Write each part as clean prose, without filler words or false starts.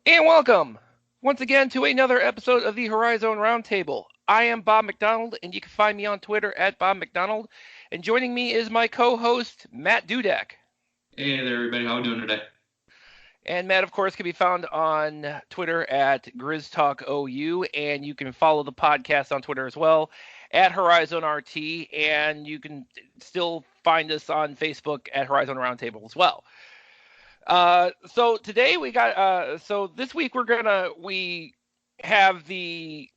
And welcome once again to another episode of the Horizon Roundtable. I am Bob McDonald, and you can find me on Twitter at Bob McDonald. And joining me is my co-host, Matt Dudek. Hey there, everybody. How are we doing today? And Matt, of course, can be found on Twitter at GrizzTalkOU, and you can follow the podcast on Twitter as well at HorizonRT, and you can still find us on Facebook at Horizon Roundtable as well. So today so this week we have the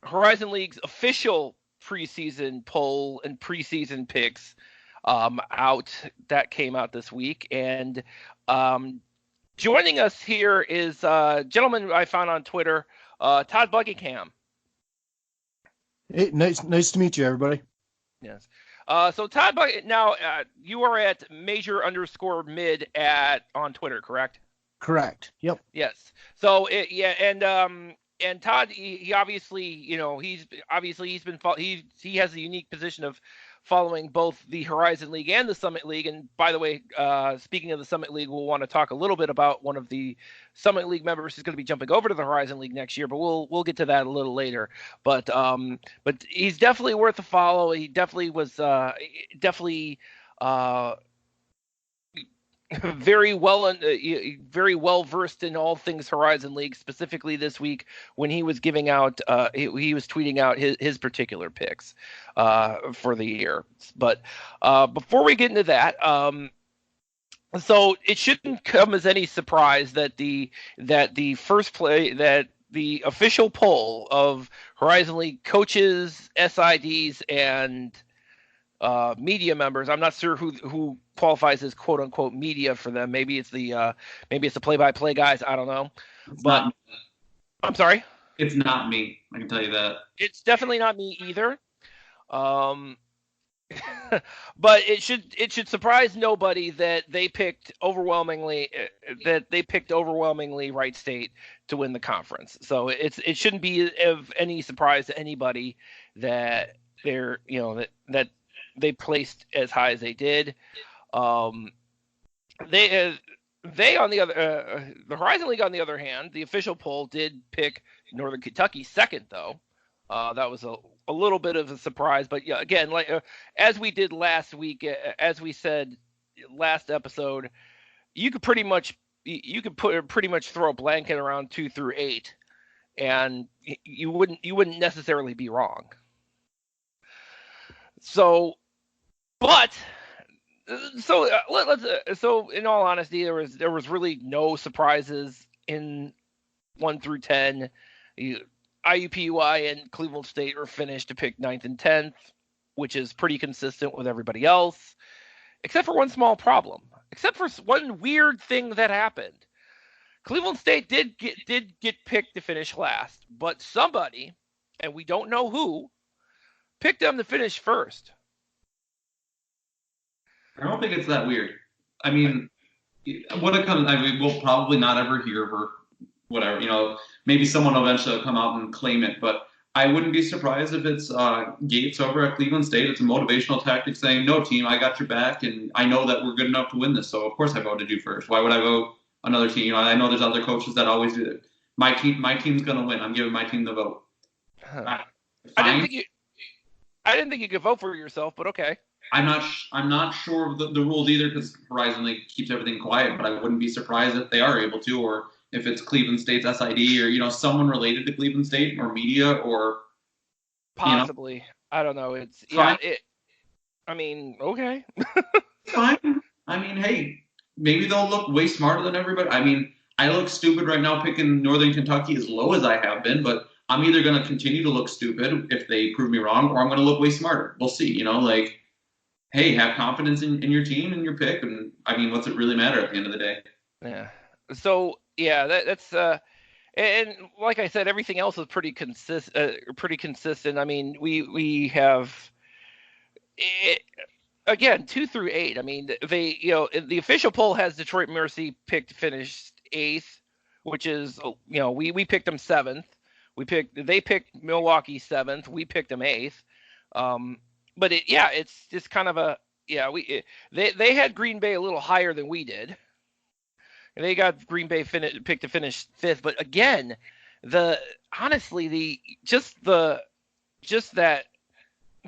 Horizon League's official preseason poll and preseason picks out that came out this week, and joining us here is a gentleman I found on Twitter, Todd Buckingham. Hey, nice to meet you, everybody. Yes. So Todd, now you are at major_mid on Twitter, correct? Correct. Yep. Yes. So and Todd, he obviously, he has a unique position of following both the Horizon League and the Summit League. And by the way, speaking of the Summit League, we'll want to talk a little bit about one of the Summit League members who's going to be jumping over to the Horizon League next year, but we'll get to that a little later. But he's definitely worth a follow. He definitely was very well versed in all things Horizon League, specifically this week when he was giving out he was tweeting out his particular picks for the year. But before we get into that, so it shouldn't come as any surprise that the official poll of Horizon League coaches, SIDs, and media members. I'm not sure who qualifies as quote unquote media for them. Maybe it's the play-by-play guys. I don't know. I'm sorry. It's not me. I can tell you that. It's definitely not me either. But it should surprise nobody that they picked overwhelmingly Wright State to win the conference. So it shouldn't be of any surprise to anybody that they're that they placed as high as they did. They on the other the Horizon League, on the other hand, the official poll did pick Northern Kentucky second, though. That was a little bit of a surprise, but yeah, again, like as we did last week, as we said last episode, you could pretty much throw a blanket around 2 through 8, and you wouldn't necessarily be wrong. So in all honesty, there was really no surprises in 1 through 10. IUPUI and Cleveland State were finished to pick 9th and 10th, which is pretty consistent with everybody else, except for one small problem. Except for one weird thing that happened. Cleveland State did get picked to finish last, but somebody, and we don't know who, picked them to finish first. I don't think it's that weird. I mean, we'll probably not ever hear of her, whatever, maybe someone will eventually come out and claim it, but I wouldn't be surprised if it's Gates over at Cleveland State. It's a motivational tactic saying, no, team, I got your back, and I know that we're good enough to win this, so of course I voted you first. Why would I vote another team? I know there's other coaches that always do it. My team's going to win. I'm giving my team the vote. Huh. I didn't think you could vote for yourself, but okay. I'm not sure of the rules either, because Horizon League keeps everything quiet, but I wouldn't be surprised if they are able to, or if it's Cleveland State's SID or someone related to Cleveland State or media or possibly. I don't know. It's fine. Okay. Fine. I mean, hey, maybe they'll look way smarter than everybody. I mean, I look stupid right now picking Northern Kentucky as low as I have been, but I'm either going to continue to look stupid if they prove me wrong, or I'm going to look way smarter. We'll see. Hey, have confidence in your team and your pick, and I mean, what's it really matter at the end of the day? Yeah. So yeah, that's and like I said, everything else is pretty consistent. I mean, we have again 2 through 8. I mean, the official poll has Detroit Mercy finished 8th, which is we picked them 7th. They picked Milwaukee 7th. We picked them 8th. But it's just kind of they had Green Bay a little higher than we did. And they got Green Bay picked to finish 5th. But again, the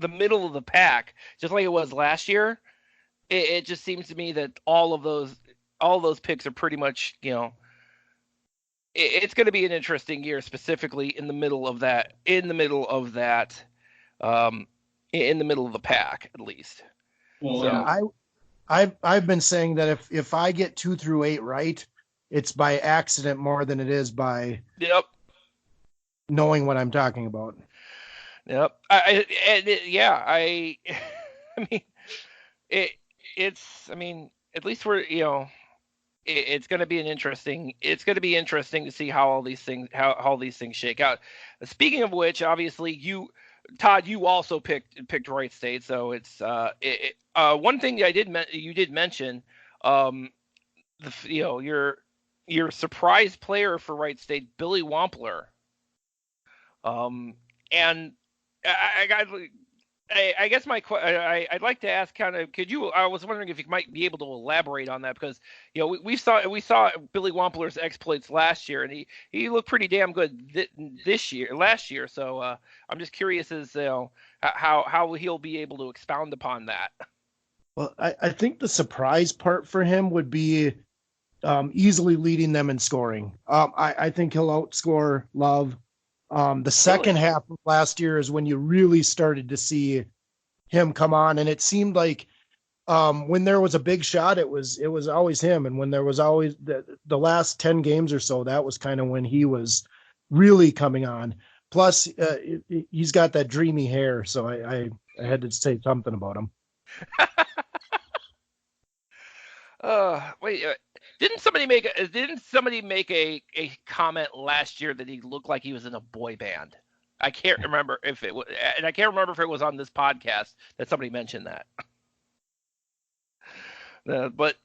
middle of the pack, just like it was last year, it just seems to me that all of those picks are pretty much, it's going to be an interesting year, specifically in the middle of that, in the middle of the pack, at least. Well, So, I've been saying that if I get 2 through 8 right, it's by accident more than it is by knowing what I'm talking about. Yep. I mean, I mean, at least we're, it's going to be interesting to see how all these things shake out. Speaking of which, obviously Todd, you also picked Wright State, so it's one thing you did mention, your surprise player for Wright State, Billy Wampler, and I guess I'd like to ask, kind of, I was wondering if you might be able to elaborate on that, because we saw Billy Wampler's exploits last year, and he looked pretty damn good last year. So I'm just curious as how he'll be able to expound upon that. Well, I think the surprise part for him would be easily leading them in scoring. I think he'll outscore Love. The second half of last year is when you really started to see him come on, and it seemed like when there was a big shot, it was always him, and when there was always the last 10 games or so, that was kind of when he was really coming on. Plus, he's got that dreamy hair, so I had to say something about him. Wait, didn't somebody make a comment last year that he looked like he was in a boy band? I can't remember if it was, and I can't remember if it was on this podcast that somebody mentioned that. But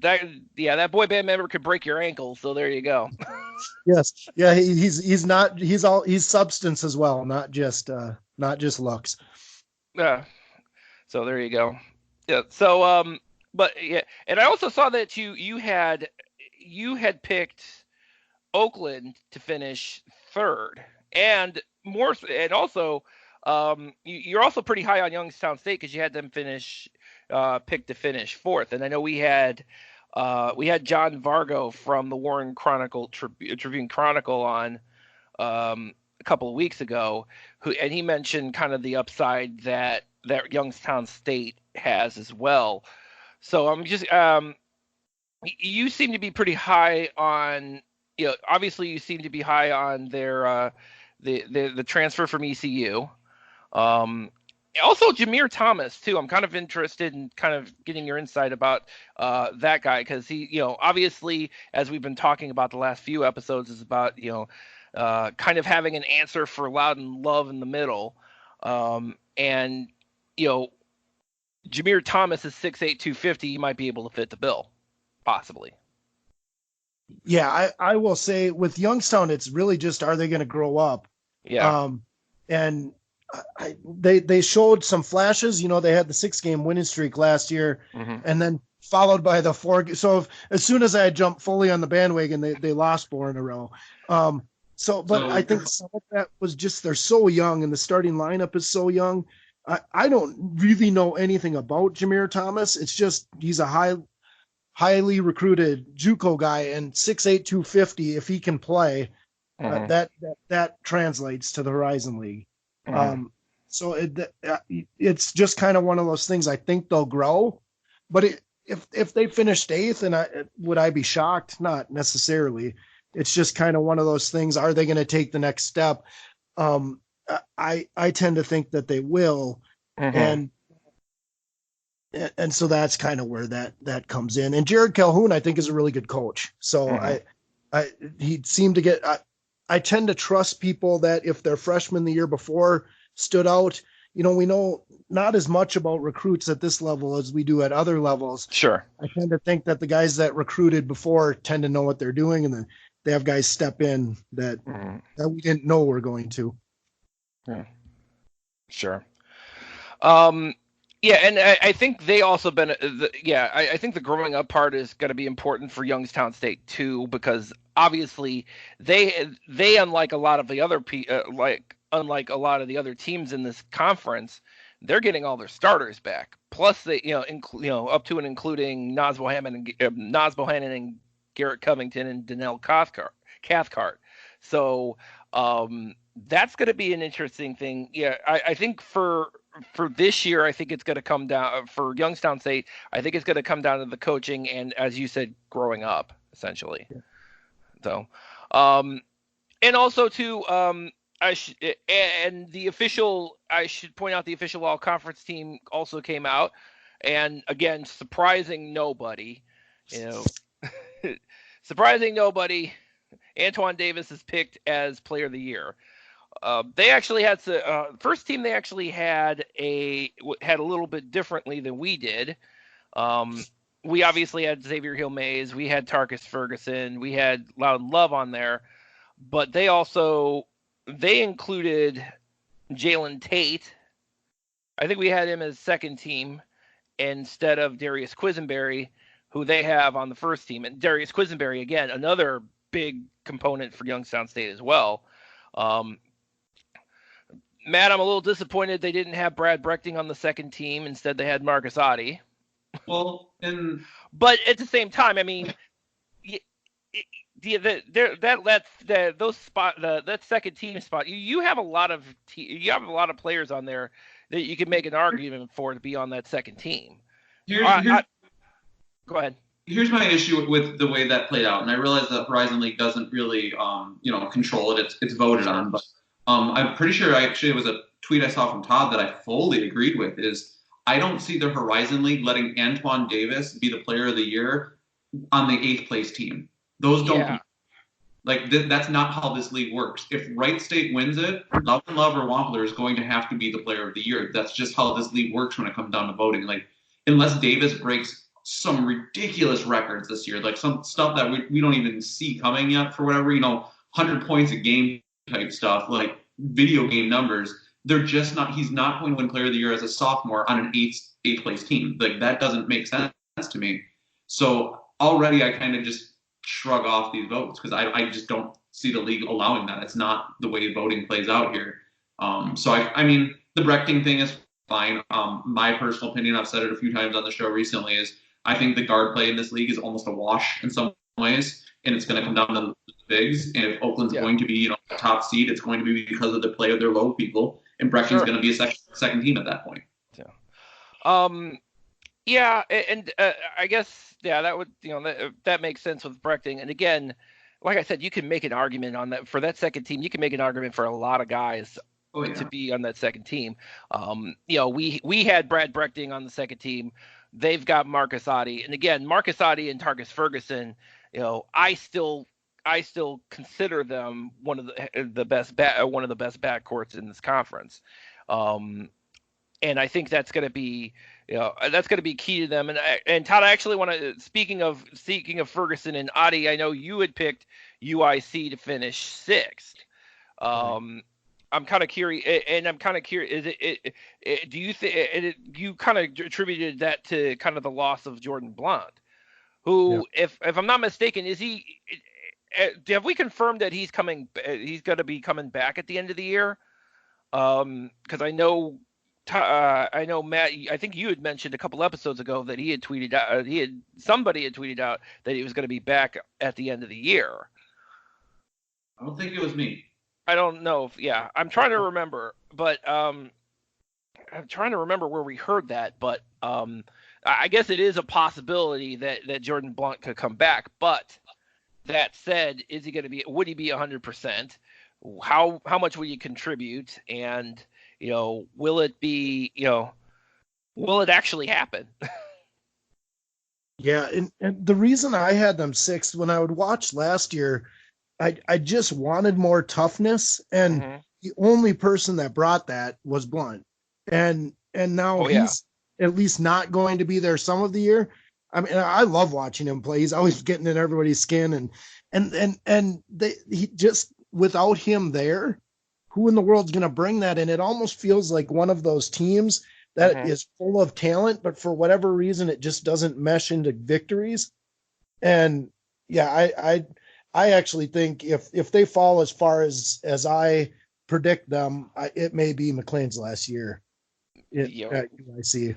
that boy band member could break your ankle, so there you go. Yes, yeah, he's substance as well, not just looks. Yeah, so there you go. Yeah, so but yeah, and I also saw that you had picked Oakland to finish 3rd, and also you're also pretty high on Youngstown State, because you had them picked to finish 4th, and I know we had John Vargo from the Warren Tribune Chronicle on a couple of weeks ago, and he mentioned kind of the upside that Youngstown State has as well. So I'm just you seem to be pretty high on, obviously you seem to be high on their the transfer from ECU. Also Jameer Thomas too. I'm kind of interested in kind of getting your insight about that guy, because he, obviously, as we've been talking about the last few episodes, is about kind of having an answer for Loudon Love in the middle, and Jameer Thomas is 6'8", 250. He might be able to fit the bill, possibly. Yeah, I will say with Youngstown, it's really just, are they going to grow up? Yeah. And they showed some flashes. They had the 6-game winning streak last year, and then followed by the 4. So as soon as I jumped fully on the bandwagon, they lost 4 in a row. But I think some of that was just they're so young, and the starting lineup is so young. I don't really know anything about Jameer Thomas. It's just he's a highly recruited JUCO guy, and 6'8", 250. If he can play, that translates to the Horizon League. So it's just kind of one of those things. I think they'll grow, but if they finished 8th, and would I be shocked? Not necessarily. It's just kind of one of those things. Are they going to take the next step? I tend to think that they will, and so that's kind of where that comes in. And Jared Calhoun, I think, is a really good coach. So he seemed to get. I tend to trust people that if their freshmen the year before stood out. We know not as much about recruits at this level as we do at other levels. Sure. I tend to think that the guys that recruited before tend to know what they're doing, and then they have guys step in that we didn't know were going to. Yeah. Sure. Yeah, and I think they also I think the growing up part is going to be important for Youngstown State too, because obviously they unlike a lot of the other unlike a lot of the other teams in this conference, they're getting all their starters back. Plus they up to and including Nas Bohannon and Garrett Covington and Donnell Cathcart. So that's going to be an interesting thing. Yeah, I think for this year, I think it's going to come down for Youngstown State. I think it's going to come down to the coaching and, as you said, growing up essentially. Yeah. So, and also too, and the official. I should point out the official all conference team also came out, and again, surprising nobody. Surprising nobody. Antoine Davis is picked as Player of the Year. They actually had first team. They actually had a little bit differently than we did. We obviously had Xavier Hill-Mays, we had Tarkus Ferguson, we had Loudon Love on there, but they included Jalen Tate. I think we had him as second team instead of Darius Quisenberry, who they have on the first team. And Darius Quisenberry, again, another big component for Youngstown State as well. Matt, I'm a little disappointed they didn't have Brad Brechting on the second team. Instead, they had Marcus Otte. Well, but at the same time, I mean, that second team spot, you have a lot of players on there that you can make an argument for to be on that second team. Go ahead. Here's my issue with the way that played out, and I realize that Horizon League doesn't really, control it. It's voted on, but I'm pretty sure it was a tweet I saw from Todd that I fully agreed with. Is I don't see the Horizon League letting Antoine Davis be the Player of the Year on the 8th place team. Those don't that's not how this league works. If Wright State wins it, Loudon Love or Wampler is going to have to be the Player of the Year. That's just how this league works when it comes down to voting. Like, unless Davis breaks some ridiculous records this year, like some stuff that we don't even see coming yet for whatever, 100 points a game type stuff, like video game numbers. He's not going to win Player of the Year as a sophomore on an eighth place team. Like, that doesn't make sense to me. So already I kind of just shrug off these votes because I just don't see the league allowing that. It's not the way voting plays out here. So I mean, the Brechting thing is fine. My personal opinion, I've said it a few times on the show recently, is I think the guard play in this league is almost a wash in some ways, and it's going to come down to the bigs. And if Oakland's going to be, a top seed, it's going to be because of the play of their low people, and Brechting's going to be a second team at that point. Yeah. And I guess that would that makes sense with Brechting. And again, like I said, you can make an argument on that for that second team. You can make an argument for a lot of guys to be on that second team. We had Brad Brechting on the second team. They've got Marcus Otte, and again, Marcus Otte and Tarkus Ferguson. I still consider them one of the best backcourts in this conference. And I think that's going to be key to them. And Todd, I actually want to, speaking of Ferguson and Otte, I know you had picked UIC to finish 6th. I'm kind of curious, do you think you kind of attributed that to kind of the loss of Jordan Blount, who, if I'm not mistaken, have we confirmed that he's going to be coming back at the end of the year? Because I know Matt, I think you had mentioned a couple episodes ago that he had tweeted out, somebody had tweeted out that he was going to be back at the end of the year. I don't think it was me. I don't know I'm trying to remember, but I'm trying to remember where we heard that, but I guess it is a possibility that Jordan Blount could come back. But that said, would he be 100%? How much will you contribute? And, will it actually happen? Yeah. And the reason I had them 6th, when I would watch last year, I just wanted more toughness, and the only person that brought that was Blount. And now he's at least not going to be there some of the year. I mean, I love watching him play. He's always getting in everybody's skin, and he just, without him there, who in the world's going to bring that? And it almost feels like one of those teams that is full of talent, but for whatever reason, it just doesn't mesh into victories. And yeah, I actually think if they fall as far as I predict them, it may be McLean's last year at UIC.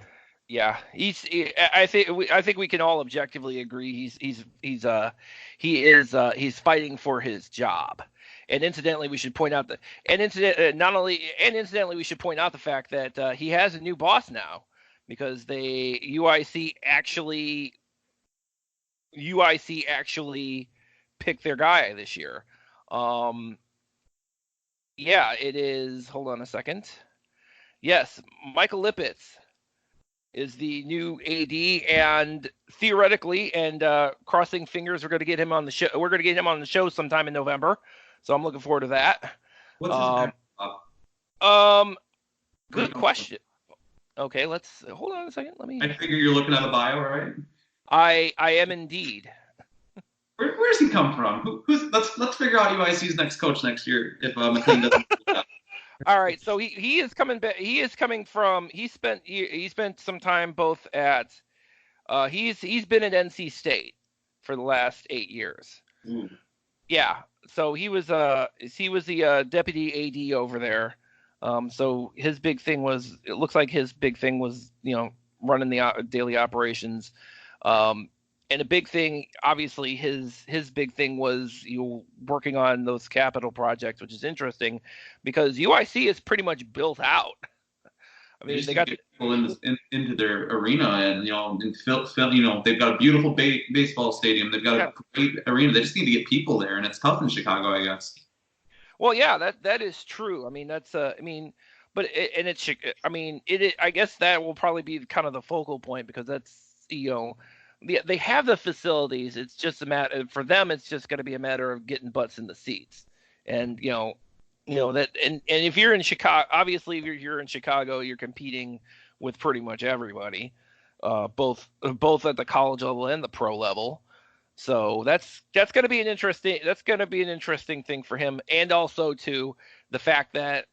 Yeah, I think we can all objectively agree he's fighting for his job. And incidentally, we should point out that incidentally we should point out the fact that he has a new boss now, because UIC actually picked their guy this year. Yeah, it is. Hold on a second. Yes, Michael Lippitz is the new AD, and theoretically, and crossing fingers, we're going to get him on the show. We're going to get him on the show sometime in November, so I'm looking forward to that. What's his Good question. Okay, let's hold on a second. I figure you're looking at a bio, right? I am indeed. Where's he come from? Let's figure out UIC's next coach next year if McLean doesn't. All right, so he is coming back. He spent some time both at he's been at NC State for the last 8 years. Ooh. Yeah, so he was the deputy AD over there. So his big thing was, it looks like his big thing was, running the daily operations. And a big thing, obviously, his big thing was working on those capital projects, which is interesting because UIC is pretty much built out. I mean, they got people into their arena, and they've got a beautiful baseball stadium. They've got a great arena. They just need to get people there, and it's tough in Chicago, I guess. Well, yeah, that is true. I mean, I guess that will probably be kind of the focal point, because that's they have the facilities. It's just a matter for them. It's just going to be a matter of getting butts in the seats, and that. And if you're in Chicago, obviously, if you're in Chicago, you're competing with pretty much everybody, both at the college level and the pro level. So that's going to be an interesting thing for him, and also to the fact that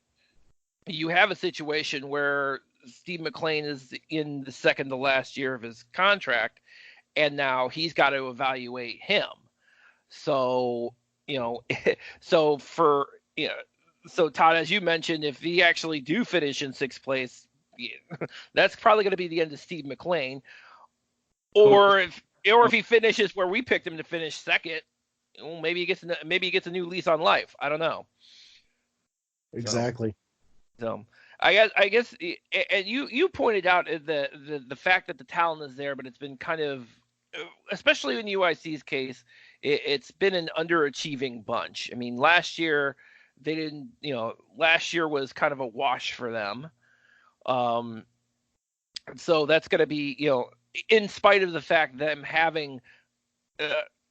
you have a situation where Steve McLean is in the second to last year of his contract, and now he's got to evaluate him. So, so Todd, as you mentioned, if he actually do finish in sixth place, that's probably going to be the end of Steve McLean. Or if he finishes where we picked him to finish second, maybe he gets a new lease on life. I don't know. Exactly. So I guess, and you pointed out the fact that the talent is there, but it's been kind of, especially in UIC's case, it's been an underachieving bunch. I mean, last year they didn't, last year was kind of a wash for them. So that's going to be, in spite of the fact them having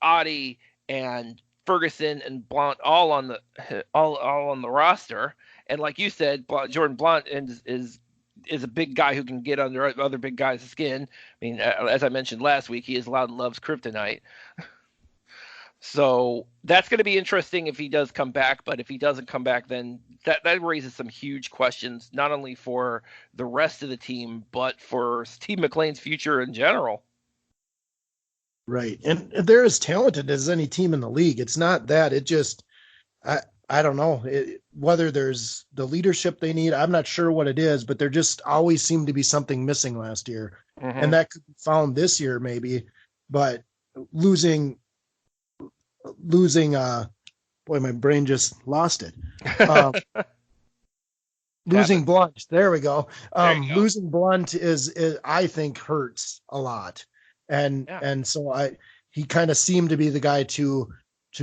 Audie and Ferguson and Blount all on the roster, and like you said, Jordan Blount is a big guy who can get under other big guys' skin. I mean, as I mentioned last week, he is loud and loves kryptonite. So that's going to be interesting if he does come back. But if he doesn't come back, then that raises some huge questions, not only for the rest of the team, but for Steve McLean's future in general. Right. And they're as talented as any team in the league. It's not that. It just, I don't know whether there's the leadership they need. I'm not sure what it is, but there just always seemed to be something missing last year. Mm-hmm. And that could be found this year maybe. But losing boy, my brain just lost it. Losing Blunt, there we go. Losing Blunt is I think hurts a lot, and so he kind of seemed to be the guy to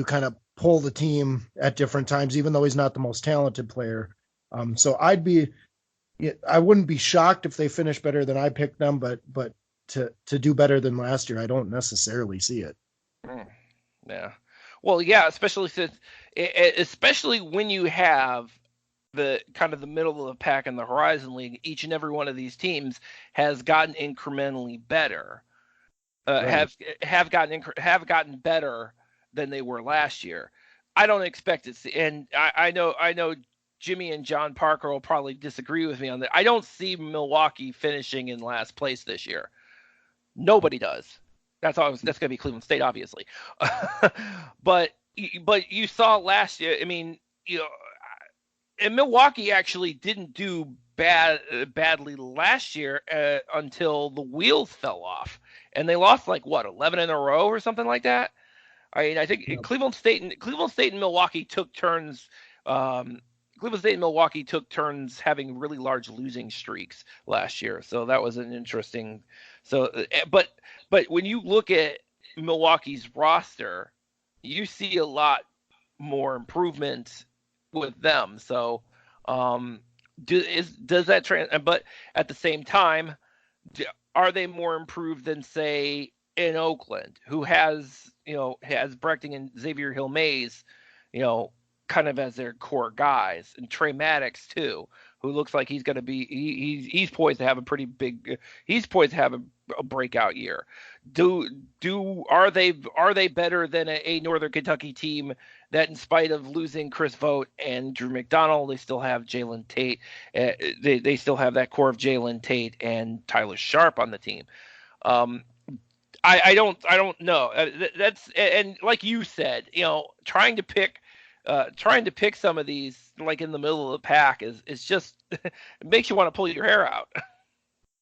kind of pull the team at different times, even though he's not the most talented player. So I wouldn't be shocked if they finish better than I picked them, but to do better than last year, I don't necessarily see it. Yeah. Well, yeah, especially when you have the kind of the middle of the pack in the Horizon League, each and every one of these teams has gotten incrementally better. Right. Have gotten better than they were last year. I don't expect it, and I know Jimmy and John Parker will probably disagree with me on that. I don't see Milwaukee finishing in last place this year. Nobody does. That's going to be Cleveland State, obviously. but you saw last year. I mean, and Milwaukee actually didn't do badly last year until the wheels fell off, and they lost 11 in a row or something like that. I mean, I think Cleveland State and Milwaukee took turns. Cleveland State and Milwaukee took turns having really large losing streaks last year, so that was an interesting. So, but when you look at Milwaukee's roster, you see a lot more improvement with them. So, does that but at the same time, are they more improved than, say, in Oakland, who has Brechting and Xavier Hill-Mays, kind of as their core guys, and Trey Maddox too, who looks like he's going to be he's poised to have a breakout year. Are they better than a Northern Kentucky team that, in spite of losing Chris Vogt and Drew McDonald, they still have Jalen Tate. They still have that core of Jalen Tate and Tyler Sharp on the team. I don't know. That's, and like you said, trying to pick some of these in the middle of the pack is just it makes you want to pull your hair out.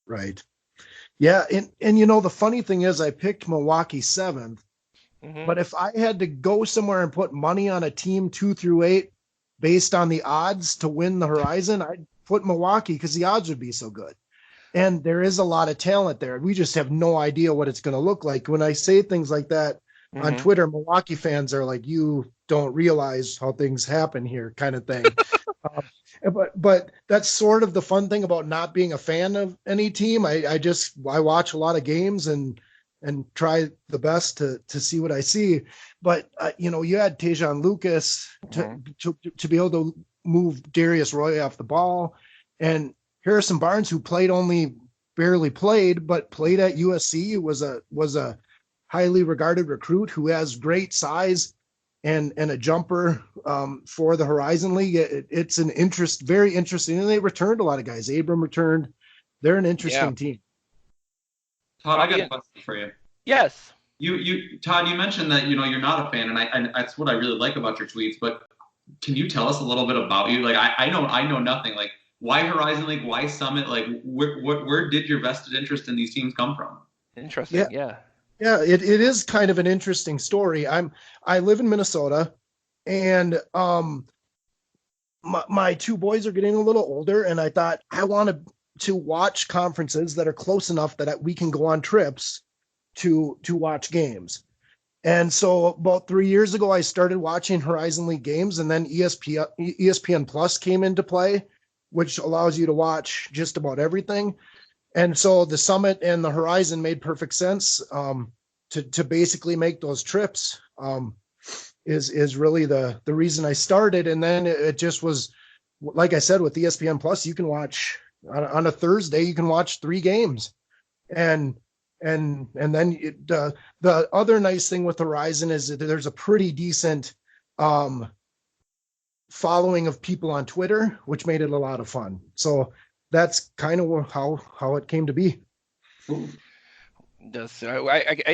Right. Yeah, and the funny thing is, I picked Milwaukee 7th, but if I had to go somewhere and put money on a team 2 through 8 based on the odds to win the Horizon, I'd put Milwaukee because the odds would be so good. And there is a lot of talent there. We just have no idea what it's going to look like. When I say things like that on Twitter, Milwaukee fans are like, "You don't realize how things happen here," kind of thing. But that's sort of the fun thing about not being a fan of any team. I watch a lot of games and try the best to see what I see. But you had Tejon Lucas to be able to move Darius Roy off the ball, and Harrison Barnes, who barely played, but played at USC, was a highly regarded recruit who has great size and a jumper for the Horizon League. It's very interesting, and they returned a lot of guys. Abram returned. They're an interesting team. Todd, I got a question for you. Yes. Todd, you mentioned that you're not a fan, and that's what I really like about your tweets. But can you tell us a little bit about you? I know nothing. Why Horizon League? Why Summit? Where did your vested interest in these teams come from? Interesting. Yeah. Yeah, it is kind of an interesting story. I live in Minnesota, and my 2 boys are getting a little older, and I thought I wanted to watch conferences that are close enough that we can go on trips to watch games. And so about 3 years ago, I started watching Horizon League games, and then ESPN Plus came into play, which allows you to watch just about everything. And so the Summit and the Horizon made perfect sense to basically make those trips is really the reason I started. And then it just was, like I said, with ESPN Plus, you can watch on a Thursday, you can watch 3 games. And then the other nice thing with Horizon is that there's a pretty decent following of people on Twitter, which made it a lot of fun. So that's kind of how it came to be. I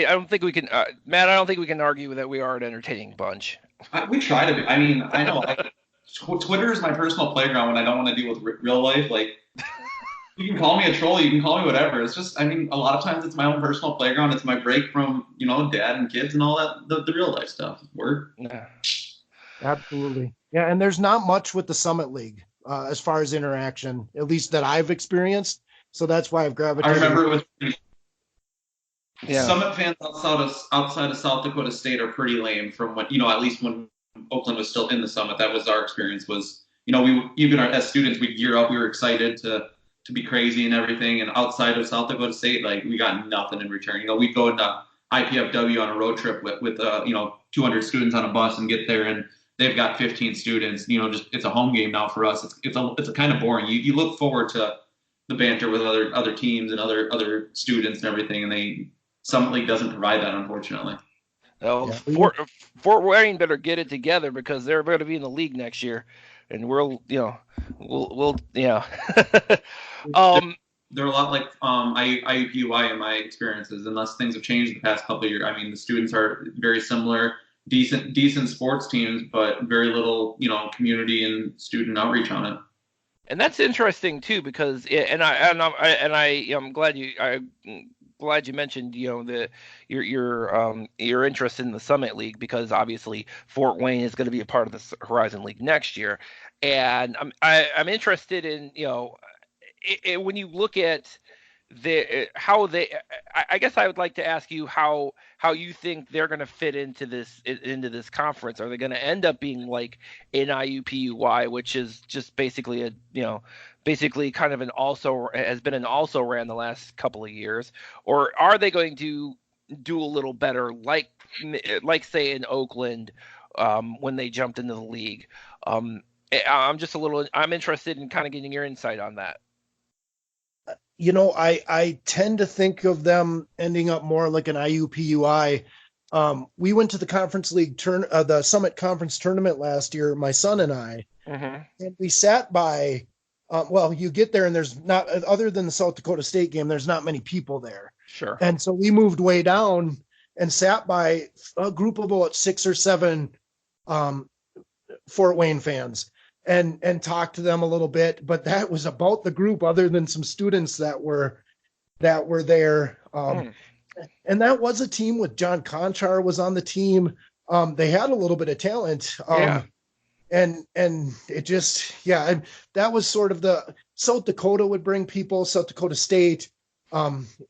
don't think we can, Matt. I don't think we can argue that we are an entertaining bunch. We try to be. I mean, I know Twitter is my personal playground when I don't want to deal with real life. You can call me a troll, you can call me whatever. It's just, a lot of times it's my own personal playground. It's my break from, dad and kids and all that, the real life stuff. Word. Yeah. Absolutely. Yeah, and there's not much with the Summit League as far as interaction, at least that I've experienced. So that's why I've gravitated. I remember it was Summit fans outside of South Dakota State are pretty lame from when, at least when Oakland was still in the Summit. That was our experience was, as students, we'd gear up. We were excited to be crazy and everything. And outside of South Dakota State, we got nothing in return. We'd go into IPFW on a road trip with 200 students on a bus and get there, and they've got 15 students. Just it's a home game now for us. It's a kind of boring. You look forward to the banter with other teams and other students and everything, and Summit League doesn't provide that, unfortunately. Oh, yeah. Fort Wayne better get it together because they're going to be in the league next year. and we'll They're a lot like IUPUI in my experiences, unless things have changed the past couple of years. I mean, the students are very similar, decent sports teams, but very little, community and student outreach on it. And that's interesting too, because I'm glad you mentioned your interest in the Summit League, because obviously Fort Wayne is going to be a part of the Horizon League next year, and I'm interested in when you look at I guess I would like to ask you how you think they're going to fit into this conference. Are they going to end up being like an IUPUI, which is just basically basically kind of has been an also ran the last couple of years, or are they going to do a little better, like say in Oakland when they jumped into the league? I'm interested in kind of getting your insight on that. I tend to think of them ending up more like an IUPUI. We went to the conference league the Summit Conference tournament last year, my son and I, and we sat by. You get there and there's not, other than the South Dakota State game, there's not many people there. Sure. And so we moved way down and sat by a group of about 6 or 7 Fort Wayne fans. And talk to them a little bit, but that was about the group, other than some students that were there. And that was a team with John Conchar was on the team. They had a little bit of talent. And it just, and that was sort of the South Dakota would bring people, South Dakota State.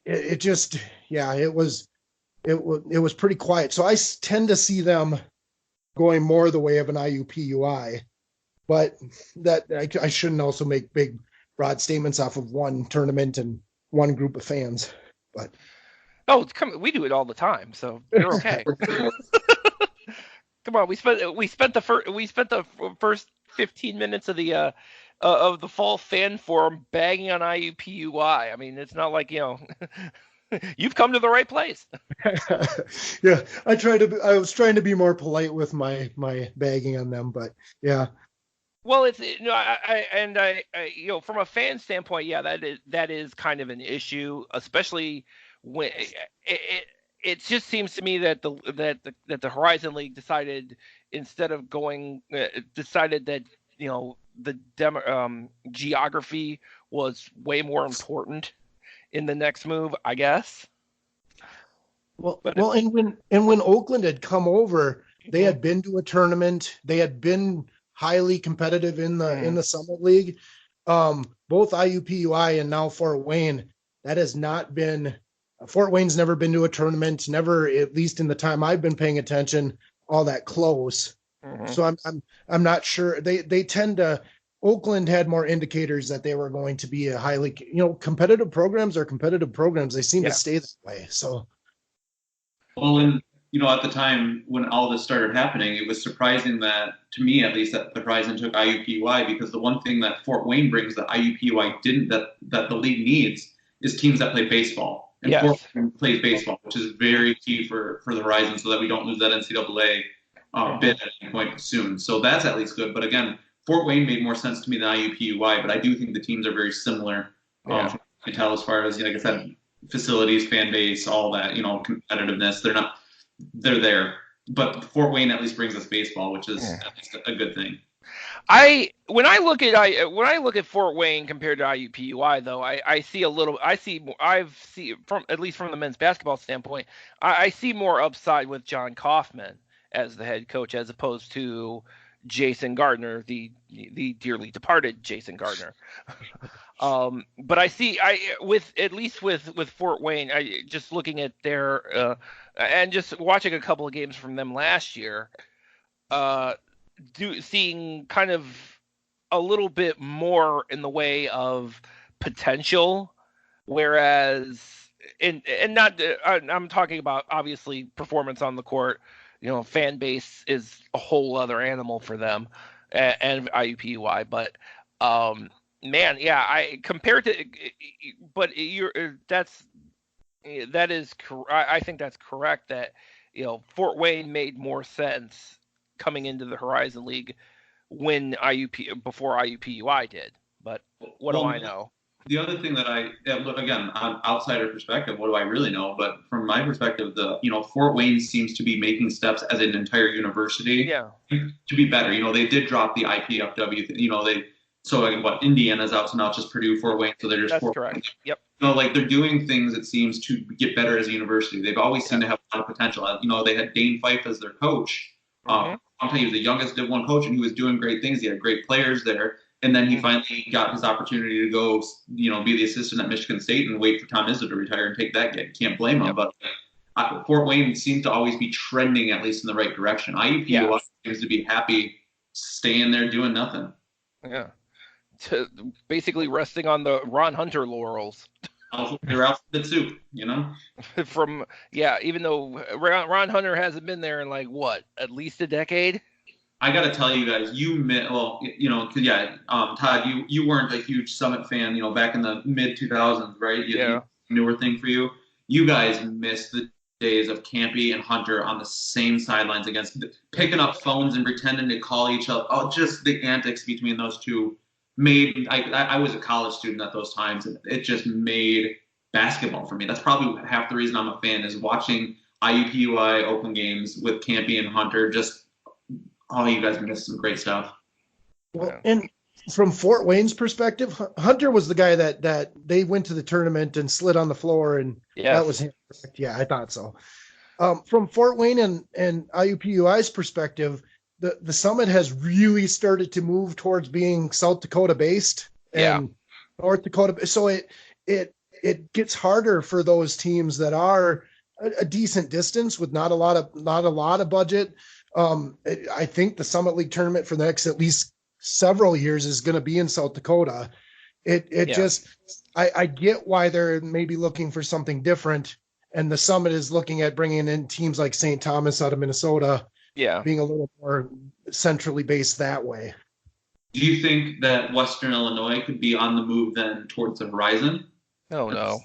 It was pretty quiet. So I tend to see them going more the way of an IUPUI. But that I shouldn't also make big, broad statements off of one tournament and one group of fans. But we do it all the time, so you're okay. Come on, we spent the first 15 minutes of the fall fan forum bagging on IUPUI. I mean, it's not like you've come to the right place. Yeah, I was trying to be more polite with my bagging on them, but yeah. Well, it's from a fan standpoint, that is kind of an issue, especially when it just seems to me that the Horizon League decided, instead of decided that the geography was way more important in the next move, I guess. And when Oakland had come over, they had been to a tournament, they had been highly competitive in the Summit League. Both IUPUI and now Fort Wayne, that has not been. Fort Wayne's never been to a tournament, never, at least in the time I've been paying attention, all that close. So I'm not sure. They tend to. Oakland had more indicators that they were going to be a highly, competitive programs are competitive programs. They seem to stay that way. So. Well, and at the time when all this started happening, it was surprising that, to me at least, that the Horizon took IUPUI, because the one thing that Fort Wayne brings that IUPUI didn't, that the league needs, is teams that play baseball. And Fort Wayne plays baseball, which is very key for the Horizon, so that we don't lose that NCAA bid at any point soon. So that's at least good. But again, Fort Wayne made more sense to me than IUPUI, but I do think the teams are very similar. From what I can tell, as far as, like I said, facilities, fan base, all that, competitiveness. They're there, but Fort Wayne at least brings us baseball, which is at least a good thing. When I look at Fort Wayne compared to IUPUI, though, I see from, at least from the men's basketball standpoint, I see more upside with John Kaufman as the head coach, as opposed to Jason Gardner, the dearly departed Jason Gardner. But I see, with Fort Wayne, just looking at their and just watching a couple of games from them last year, seeing kind of a little bit more in the way of potential, whereas I'm talking about obviously performance on the court. Fan base is a whole other animal for them, and IUPUI, but man, yeah, I think that's correct, that Fort Wayne made more sense coming into the Horizon League when before IUPUI did. But what do I know? The other thing that again, on outsider perspective, what do I really know? But from my perspective, Fort Wayne seems to be making steps as an entire university to be better. They did drop the IPFW. Indiana's out, so now it's just Purdue, Fort Wayne. So they're just That's Fort correct. Wayne. Yep. They're doing things, it seems, to get better as a university. They've always seemed to have a lot of potential. They had Dane Fife as their coach. I'll tell you, he was the youngest Div 1 coach, and he was doing great things. He had great players there. And then he finally got his opportunity to go, be the assistant at Michigan State and wait for Tom Izzo to retire and take that gig. Can't blame him. But Fort Wayne seems to always be trending at least in the right direction. IUPUI seems to be happy staying there doing nothing. Yeah. Basically resting on the Ron Hunter laurels. They're out for the soup, Even though Ron Hunter hasn't been there in at least a decade. I got to tell you guys, Todd, you weren't a huge Summit fan, back in the mid 2000s, right? Newer thing for you. You guys missed the days of Campy and Hunter on the same sidelines picking up phones and pretending to call each other. Oh, just the antics between those two I was a college student at those times, and it just made basketball for me. That's probably half the reason I'm a fan, is watching IUPUI open games with Campy and Hunter. You guys missed some great stuff. Well, and from Fort Wayne's perspective, Hunter was the guy that they went to the tournament and slid on the floor, and that was him. Yeah, I thought so. From Fort Wayne and IUPUI's perspective, the Summit has really started to move towards being South Dakota based and North Dakota. So it gets harder for those teams that are a decent distance with not a lot of budget. I think the Summit League tournament for the next at least several years is going to be in South Dakota. I get why they're maybe looking for something different, and the Summit is looking at bringing in teams like St. Thomas out of Minnesota. Being a little more centrally based that way. Do you think that Western Illinois could be on the move then towards the horizon? Oh, no.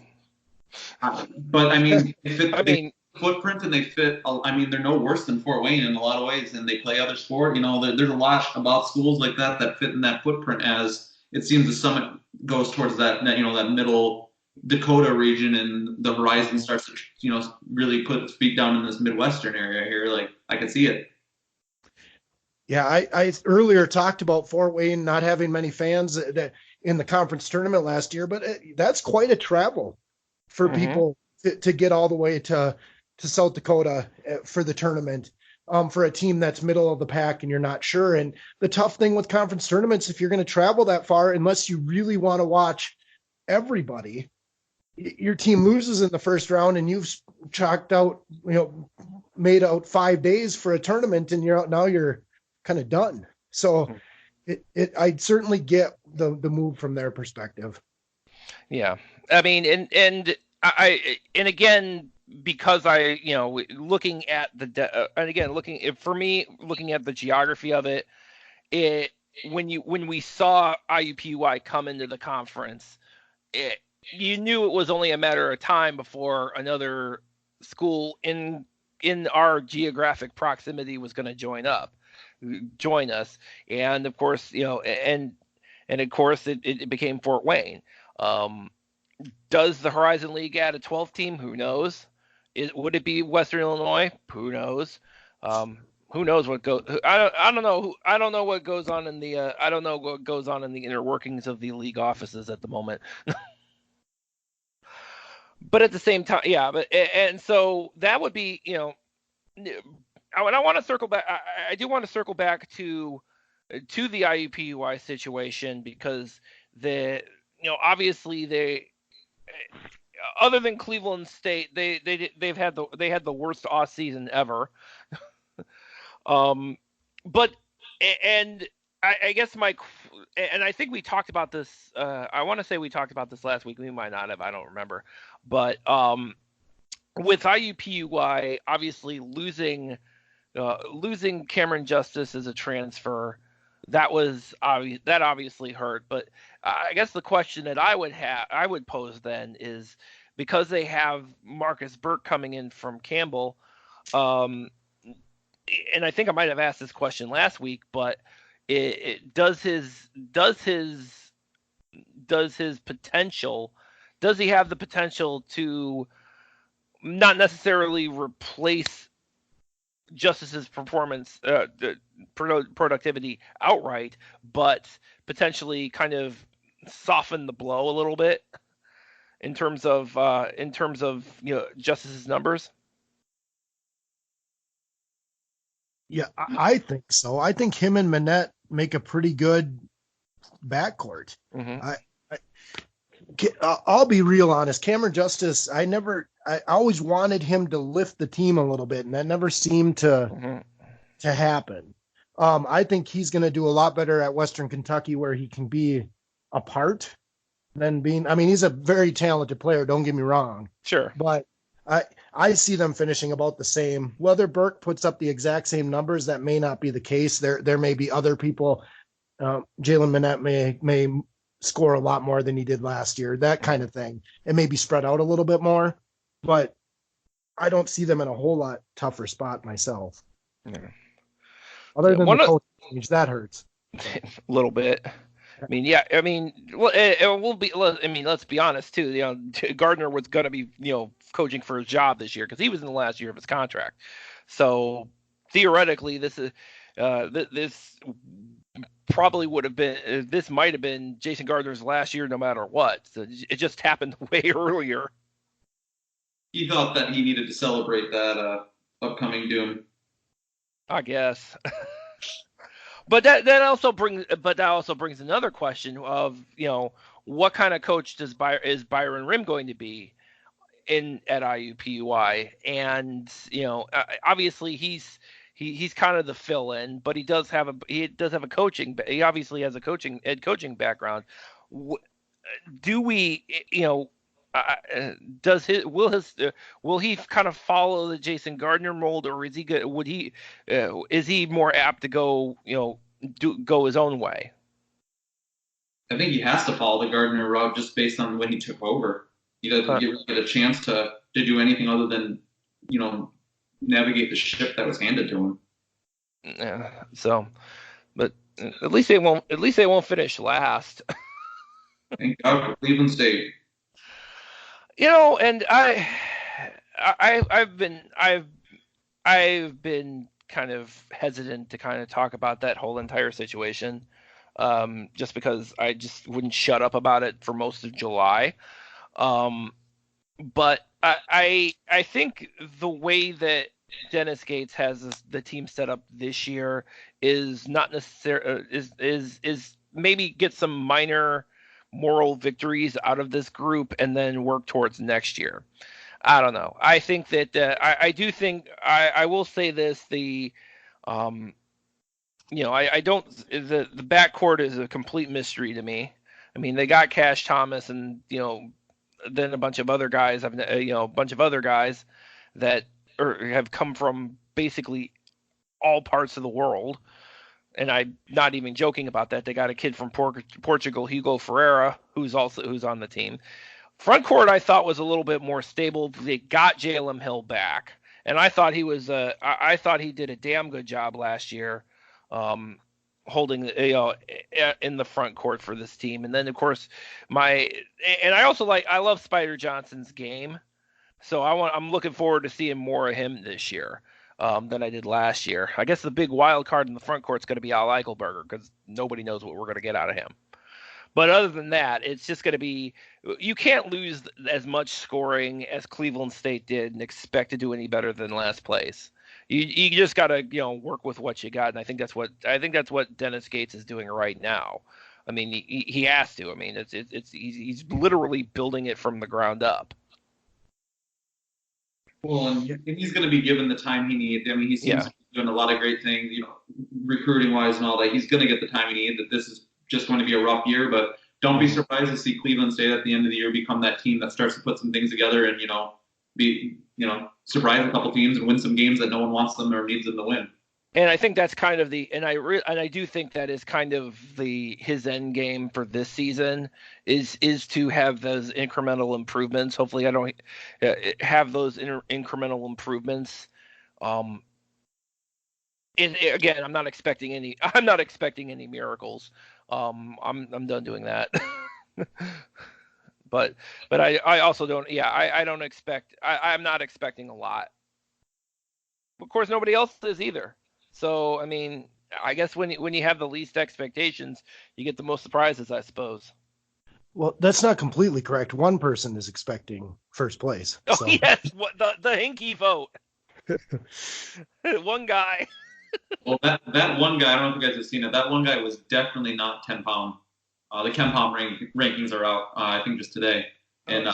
But I mean, they footprint and they fit. I mean, they're no worse than Fort Wayne in a lot of ways, and they play other sport. There's a lot about schools like that fit in that footprint. As it seems, the Summit goes towards that middle Dakota region, and the horizon starts to really put its feet down in this Midwestern area here. I can see it. Yeah, I earlier talked about Fort Wayne not having many fans in the conference tournament last year, but that's quite a travel for people to get all the way to South Dakota for the tournament, for a team that's middle of the pack and you're not sure. And the tough thing with conference tournaments, if you're going to travel that far, unless you really want to watch everybody, your team loses in the first round and you've chalked out, made out 5 days for a tournament, and you're kind of done. So I'd certainly get the move from their perspective. Yeah. I mean, and again, because looking at looking at the geography of it, when we saw IUPUI come into the conference, you knew it was only a matter of time before another school in our geographic proximity was going to join us. And of course, and of course it became Fort Wayne. Does the Horizon League add a 12th team? Who knows? Would it be Western Illinois? Who knows? Who knows what goes? I don't know. I don't know what goes on in the. I don't know what goes on in the inner workings of the league offices at the moment. But at the same time, and so that would be, and I want to circle back. I do want to circle back to the IUPUI situation, because obviously they, other than Cleveland State, they had the worst off season ever. But I guess I think we talked about this. I want to say we talked about this last week. We might not have. I don't remember. But with IUPUI obviously losing Cameron Justice as a transfer, that obviously hurt. But I guess the question that I would pose then is, because they have Marcus Burke coming in from Campbell, and I think I might have asked this question last week, but does his potential, does he have the potential to not necessarily replace Justice's performance, productivity outright, but potentially kind of soften the blow a little bit in terms of Justice's numbers? Yeah, I think so. I think him and Manette make a pretty good backcourt. Mm-hmm. I'll be real honest. Cameron Justice, I always wanted him to lift the team a little bit, and that never seemed to happen. I think he's going to do a lot better at Western Kentucky, where he can be a part than being. I mean, he's a very talented player. Don't get me wrong. Sure, but I see them finishing about the same. Whether Burke puts up the exact same numbers, that may not be the case. There may be other people. Jalen Manette may score a lot more than he did last year, that kind of thing. It may be spread out a little bit more, but I don't see them in a whole lot tougher spot myself. Yeah. Other than the coach change, that hurts. A little bit. I mean, yeah. I mean, well, it will be. I mean, let's be honest too. Gardner was going to be, coaching for his job this year because he was in the last year of his contract. So theoretically, this probably would have been. This might have been Jason Gardner's last year, no matter what. So it just happened way earlier. He thought that he needed to celebrate that upcoming doom, I guess. But that also brings another question of, what kind of coach is Byron Rim going to be at IUPUI? And obviously he's kind of the fill-in, but he does have a coaching. He obviously has a head coaching background. Do we will he kind of follow the Jason Gardner mold, or is he good? Is he more apt to go go his own way? I think he has to follow the Gardner route just based on when he took over. He doesn't get a chance to do anything other than navigate the ship that was handed to him. Yeah. So, but at least they won't finish last. Thank God for Cleveland State. And I've been kind of hesitant to kind of talk about that whole entire situation, just because I just wouldn't shut up about it for most of July. But I think the way that Dennis Gates has the team set up this year is not necessarily is maybe get some minor moral victories out of this group and then work towards next year. I don't know. I think that I do think I will say this. I don't. The backcourt is a complete mystery to me. I mean, they got Cash Thomas and then a bunch of other guys. A bunch of other guys that have come from basically all parts of the world. And I'm not even joking about that. They got a kid from Portugal, Hugo Ferreira, who's on the team. Front court, I thought, was a little bit more stable. They got Jalen Hill back, and I thought he did a damn good job last year, holding in the front court for this team. And then of course I love Spider Johnson's game, so I'm looking forward to seeing more of him this year. Than I did last year. I guess the big wild card in the front court is going to be Al Eichelberger because nobody knows what we're going to get out of him. But other than that, it's just going to be – you can't lose as much scoring as Cleveland State did and expect to do any better than last place. You just got to work with what you got, and I think that's what Dennis Gates is doing right now. I mean, he has to. I mean, he's literally building it from the ground up. Well, and he's going to be given the time he needs. I mean, he seems to be doing a lot of great things, recruiting-wise and all that. He's going to get the time he needs. That this is just going to be a rough year, but don't be surprised to see Cleveland State at the end of the year become that team that starts to put some things together and, surprise a couple teams and win some games that no one wants them or needs them to win. And I think that's kind of I do think that is kind of his end game for this season is to have those incremental improvements. Hopefully, I don't have those incremental improvements again, I'm not expecting any. I'm not expecting any miracles. I'm done doing that. but I also don't. Yeah, I don't expect. I'm not expecting a lot. Of course, nobody else is either. So I mean, I guess when you have the least expectations, you get the most surprises, I suppose. Well, that's not completely correct. One person is expecting first place. Oh So. yes, what the Hinky vote. One guy. Well, that one guy, I don't know if you guys have seen it. That one guy was definitely not 10 pound. The Ken Palm rankings are out, I think, just today. And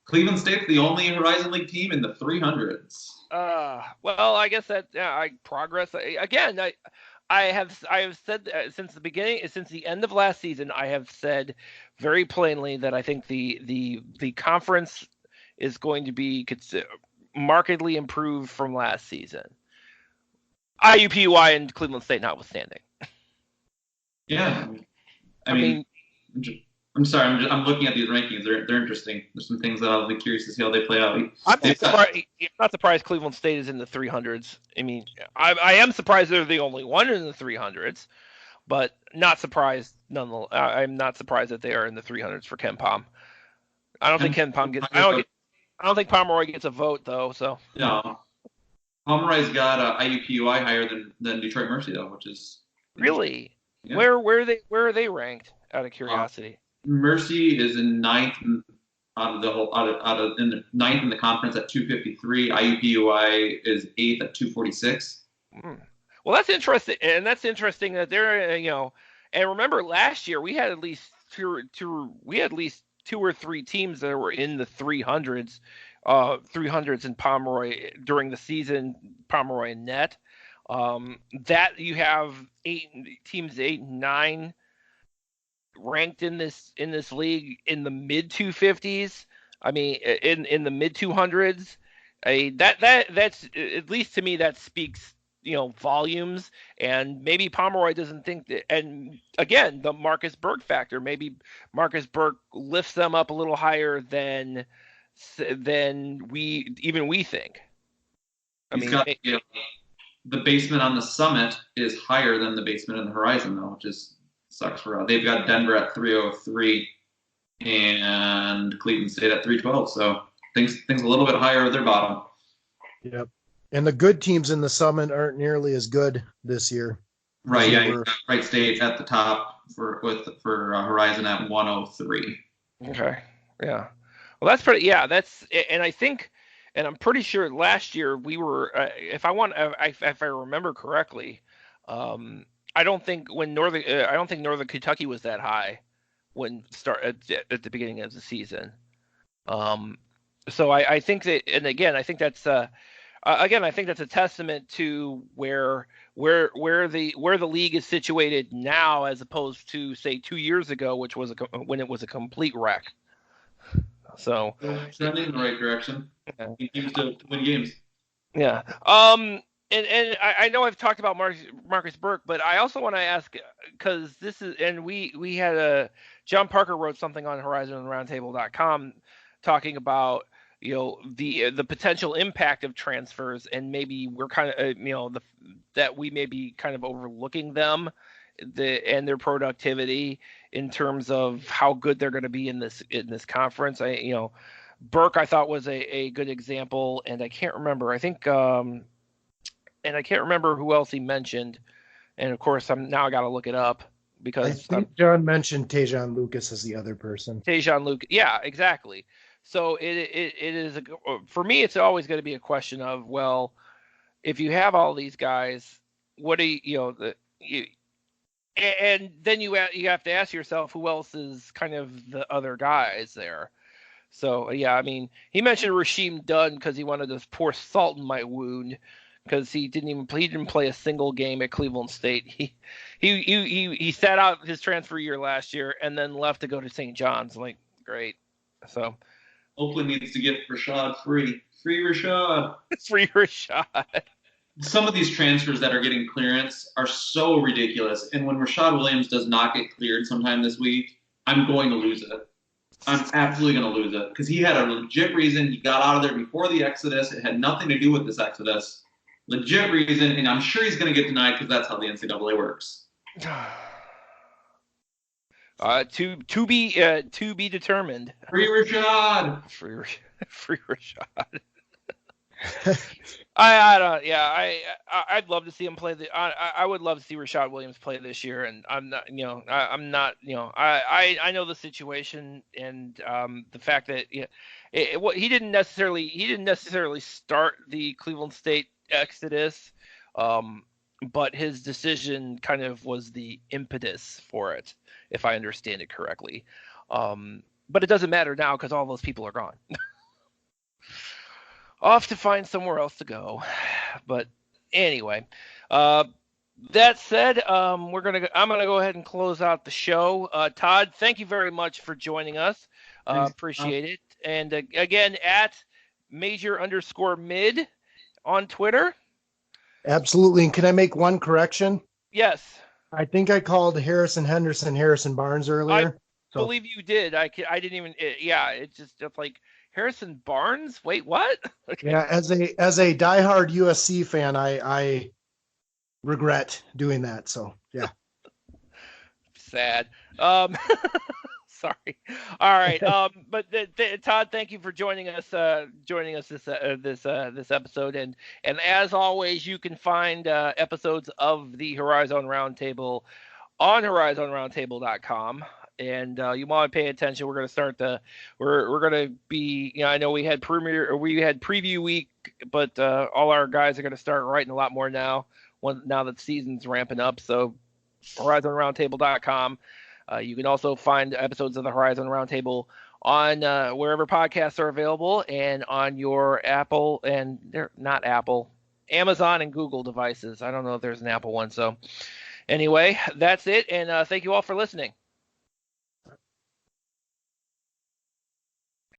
Cleveland State's the only Horizon League team in the 300s. Well, I guess that progress again. I have said since the beginning, since the end of last season, I have said very plainly that I think the conference is going to be markedly improved from last season. IUPUI and Cleveland State notwithstanding. Yeah, I mean, I'm sorry. I'm looking at these rankings. They're interesting. There's some things that I'll be curious to see how they play out. I'm not surprised Cleveland State is in the 300s. I mean, I am surprised they're the only one in the 300s, but not surprised nonetheless. I'm not surprised that they are in the 300s for Ken Palm. I don't think Ken Palm gets. I don't think Pomeroy gets a vote though. So no, Pomeroy's got IUPUI higher than Detroit Mercy though, which is really where are they ranked? Out of curiosity. Mercy is in ninth out of in the ninth in the conference at 253. IUPUI is eighth at 246. Well, that's interesting, and that's interesting that they're And remember, last year we had at least two or three teams that were in the 300s, 300s in Pomeroy during the season. Pomeroy and Net. That you have 8 and 9 ranked in this league in the mid 250s. I mean, in the mid 200s. That's at least to me that speaks volumes. And maybe Pomeroy doesn't think that. And again, the Marcus Burke factor. Maybe Marcus Burke lifts them up a little higher than we think. The basement on the Summit is higher than the basement in the Horizon though, which is sucks for. They've got Denver at 303 and Cleveland State at 312. So things a little bit higher at their bottom. Yep. And the good teams in the Summit aren't nearly as good this year. Right. Yeah. Wright State at the top for Horizon at 103. Okay. Yeah. Well, that's pretty. Yeah. That's. And I think, and I'm pretty sure last year we were. If I remember correctly, I don't think Northern Kentucky was that high at the beginning of the season. So I think that, and again, I think that's a testament to where the league is situated now, as opposed to say 2 years ago, which was when it was a complete wreck. So trending in the right direction. He seems to win games. Yeah. And I know I've talked about Marcus Burke, but I also want to ask, because this is, and we had John Parker wrote something on HorizonRoundtable.com talking about the potential impact of transfers, and maybe we're kind of that we may be kind of overlooking them and their productivity in terms of how good they're going to be in this conference. Burke I thought was a good example, and I can't remember. I think. And I can't remember who else he mentioned. And of course, I got to look it up because I think John mentioned Tajon Lucas as the other person. Tajon Lucas, yeah, exactly. So it is for me. It's always going to be a question of, well, if you have all these guys, what do and then you have to ask yourself who else is kind of the other guys there. So yeah, I mean, he mentioned Rasheem Dunn because he wanted to pour salt in my wound, because he didn't play a single game at Cleveland State. He sat out his transfer year last year and then left to go to St. John's. Like, great. So Oakland needs to get Rashad free. Free Rashad. Free Rashad. Some of these transfers that are getting clearance are so ridiculous. And when Rashad Williams does not get cleared sometime this week, I'm going to lose it. I'm absolutely going to lose it, because he had a legit reason. He got out of there before the exodus. It had nothing to do with this exodus. legit reason, and I'm sure he's going to get denied because that's how the NCAA works. To be determined. Free Rashad. Free Rashad. I don't. Yeah, I'd love to see him play. I would love to see Rashad Williams play this year, and I'm not. I'm not. I know the situation and the fact that he didn't necessarily start the Cleveland State exodus, but his decision kind of was the impetus for it, if I understand it correctly. But it doesn't matter now because all those people are gone. Off to find somewhere else to go. But anyway, that said, I'm gonna go ahead and close out the show. Todd, thank you very much for joining us. Appreciate it. And again, at Major_mid on Twitter. Absolutely. And can I make one correction? Yes. I think I called Harrison Barnes earlier. I believe you did. I didn't even. It's like Harrison Barnes. Wait, what? Okay. Yeah, as a diehard USC fan, I regret doing that. So yeah. Sad. Sorry. All right. But Todd, thank you for joining us this episode. And as always, you can find episodes of the Horizon Roundtable on horizonroundtable.com. And you want to pay attention. We're going to start we're going to be, I know we had preview week, but all our guys are going to start writing a lot more now that the season's ramping up. So horizonroundtable.com. You can also find episodes of the Horizon Roundtable on wherever podcasts are available and on your Apple and they're not Apple, Amazon and Google devices. I don't know if there's an Apple one. So anyway, that's it. And thank you all for listening.